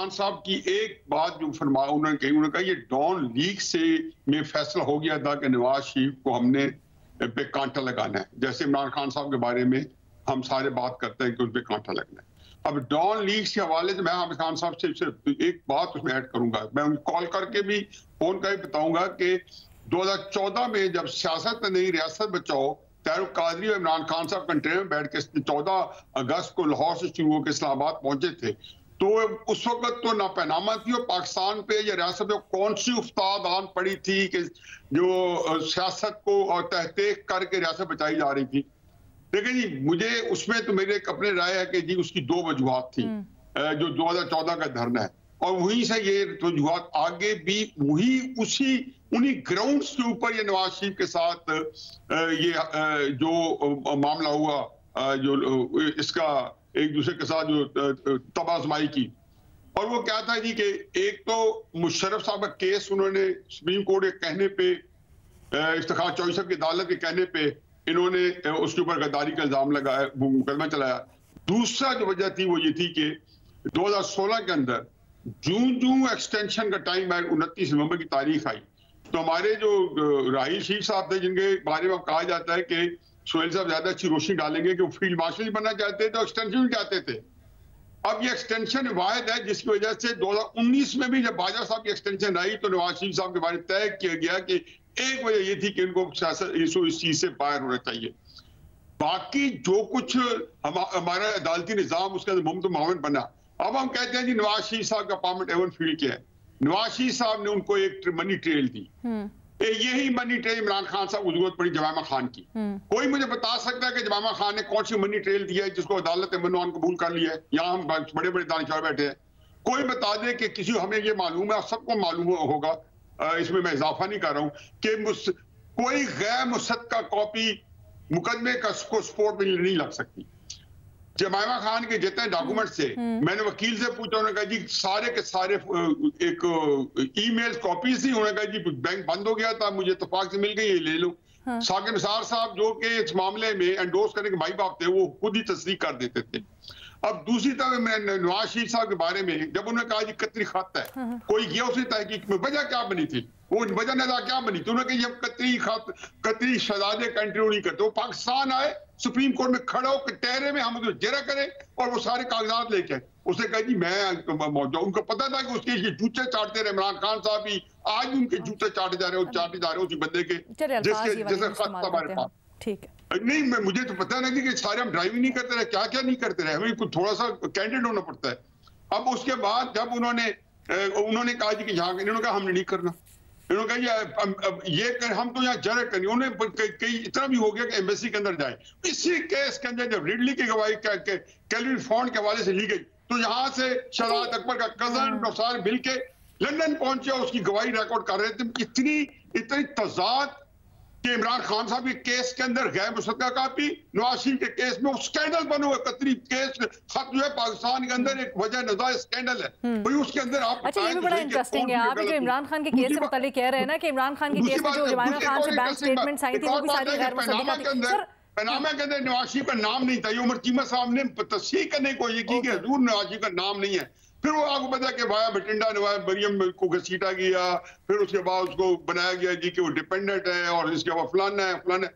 खान साहब की एक बात जो उन्होंने कहा ये डॉन लीग से में फैसला हो गया था कि नवाज शरीफ को हमने पे कांटा लगाना है। जैसे इमरान खान साहब के बारे में हम सारे बात करते हैं कि उस पे कांटा लगना है। अब डॉन लीग के हवाले से मैं आमिर खान साहब से सिर्फ एक बात उसमें ऐड करूंगा, मैं उनको कॉल करके भी फोन करके बताऊंगा कि 2014 में जब सियासत नहीं रियासत बचाओ तैरूक कादरी और इमरान खान साहब कंट्री में बैठ के 14 अगस्त को लाहौर से शुरू होकर इस्लामाबाद पहुंचे थे, तो उस वक्त तो ना पैनामा थी और पाकिस्तान पे या रियासत में कौन सी उफ्ताद आन पड़ी थी कि जो सियासत को और तहकीक करके रियासत बचाई जा रही थी। देखिए जी, मुझे उसमें तो मेरे अपने राय है कि जी उसकी दो वजूहात थी जो 2014 का धरना है, और वहीं से ये वजूहात आगे भी वही उन्हीं ग्राउंड्स के ऊपर ये नवाज शरीफ के साथ ये जो मामला हुआ जो इसका एक दूसरे के साथ जो तबाजमाई की, और वो क्या था जी कि एक तो मुशर्रफ साहब का केस उन्होंने सुप्रीम कोर्ट के कहने पे इफ्तिखार चौधरी साहब की अदालत के कहने पे इन्होंने उसके ऊपर गद्दारी का इल्जाम लगाया, मुकदमा चलाया। दूसरा जो वजह थी वो ये थी कि 2016 के अंदर जूं एक्सटेंशन का टाइम है, 29 नवंबर की तारीख आई, तो हमारे जो राहिल शीख साहब थे जिनके बारे में कहा जाता है कि सोहेल साहब ज्यादा अच्छी रोशनी डालेंगे कि वो फील्ड मार्शल बनना चाहते थे तो एक्सटेंशन भी चाहते थे। अब ये एक्सटेंशन वायद है जिसकी वजह से 2019 में भी जब बाजा साहब की एक्सटेंशन आई तो नवाज शरीफ साहब के बारे में तय किया गया कि एक वजह ये थी कि इनको इस चीज से बाहर होना चाहिए। बाकी जो कुछ हमारा अदालती निजाम उसके अंदर मुमकिन मामन बना। अब हम कहते हैं जी नवाज शरीफ साहब का अपॉइंटमेंट एवन फील्ड क्या है, नवाज शरीफ साहब ने उनको एक मनी ट्रेल दी, यही मनी ट्रेल इमरान खान साहब को जरूरत पड़ी जमामा खान की। कोई मुझे बता सकता है कि जमामा खान ने कौन सी मनी ट्रेल दिया है जिसको अदालत ने मनवान कबूल कर लिया है? यहाँ हम बड़े बड़े दानिशवर बैठे हैं, कोई बता दे कि किसी हमें ये मालूम है, सबको मालूम होगा, इसमें मैं इजाफा नहीं कर रहा हूं कि कोई गैर मुसद्दका कॉपी मुकदमे का सपोर्ट में नहीं लग सकती। जमामा खान के जितने डॉक्यूमेंट्स थे मैंने वकील से पूछा, उन्होंने कहा जी सारे के सारे एक ईमेल कॉपीज थी, उन्होंने कहा जी बैंक बंद हो गया था, मुझे इत्तेफाक से मिल गई, ये ले लो। साकिब निसार साहब जो कि इस मामले में एंडोर्स करने के भाई बाप थे वो खुद ही तस्दीक कर देते थे। अब दूसरी तरफ मैं नवाज शरीफ साहब के बारे में जब उन्होंने कहा जी कतरी खत है, कोई गया उसी तहकीक में वजह क्या बनी थी, वो वजह नजा क्या बनी थी, उन्होंने कहा कतरी खत कतरी शहजादे कंट्री नहीं करते, वो पाकिस्तान आए सुप्रीम कोर्ट में खड़ा होकर टहरे में हम तो जरा करें और वो सारे कागजात लेके उसने कहा जी मैं मौजूद, उनको पता था कि उसके जूते चाटते रहे इमरान खान साहब भी आज भी उनके जूते चाटे जा रहे उसी बंदे के जैसे खत हमारे पास। ठीक है, नहीं मैं मुझे तो पता नहीं कि सारे हम ड्राइविंग नहीं करते रहे, क्या क्या नहीं करते रहे, हमें कुछ थोड़ा सा कैंडिडेट होना पड़ता है। अब उसके बाद जब उन्होंने कहा जी कि यहाँ इन्होंने कहा हमने नहीं करना, इन्होंने कहा ये हम तो यहाँ जरा करें, उन्होंने कई इतना भी हो गया कि एम्बेसी के अंदर जाए। इसी केस के अंदर जब रिडली की गवाही कैलविन फॉन्ड के हवाले से ली गई तो यहाँ से शहजाद अकबर का कजन सारे मिल के लंदन पहुंचे, उसकी गवाही रिकॉर्ड कर रहे थे। इतनी तजाद कि इमरान खान साहब के केस के अंदर गैर मुसद्दका कापी, नवाज शरीफ के केस में स्कैंडल बना हुआ कतरी केस खत जो है पाकिस्तान के अंदर एक वजह नजा स्कैंडल है, वही उसके अंदर आप अच्छा ये भी बड़ा इंटरेस्टिंग है, आप जो इमरान खान के केस से मुतालिक कह रहे हैं ना कि इमरान खान के केस में जो जमाना खान से बैंक स्टेटमेंट्स आई थी वो भी सारी गैर मुसद्दका थी। पनामा के अंदर नवाज शरीफ का नाम नहीं था, ये उमर चीमा साहब ने तस्दीक करने को ये की कि हजूर नवाज शरीफ का नाम नहीं है। फिर वो आपको पता कि वाया बटिंडा नवाब मरियम को घसीटा गया, फिर उसके बाद उसको बनाया गया जी कि वो डिपेंडेंट है और इसके बाद फलाना है।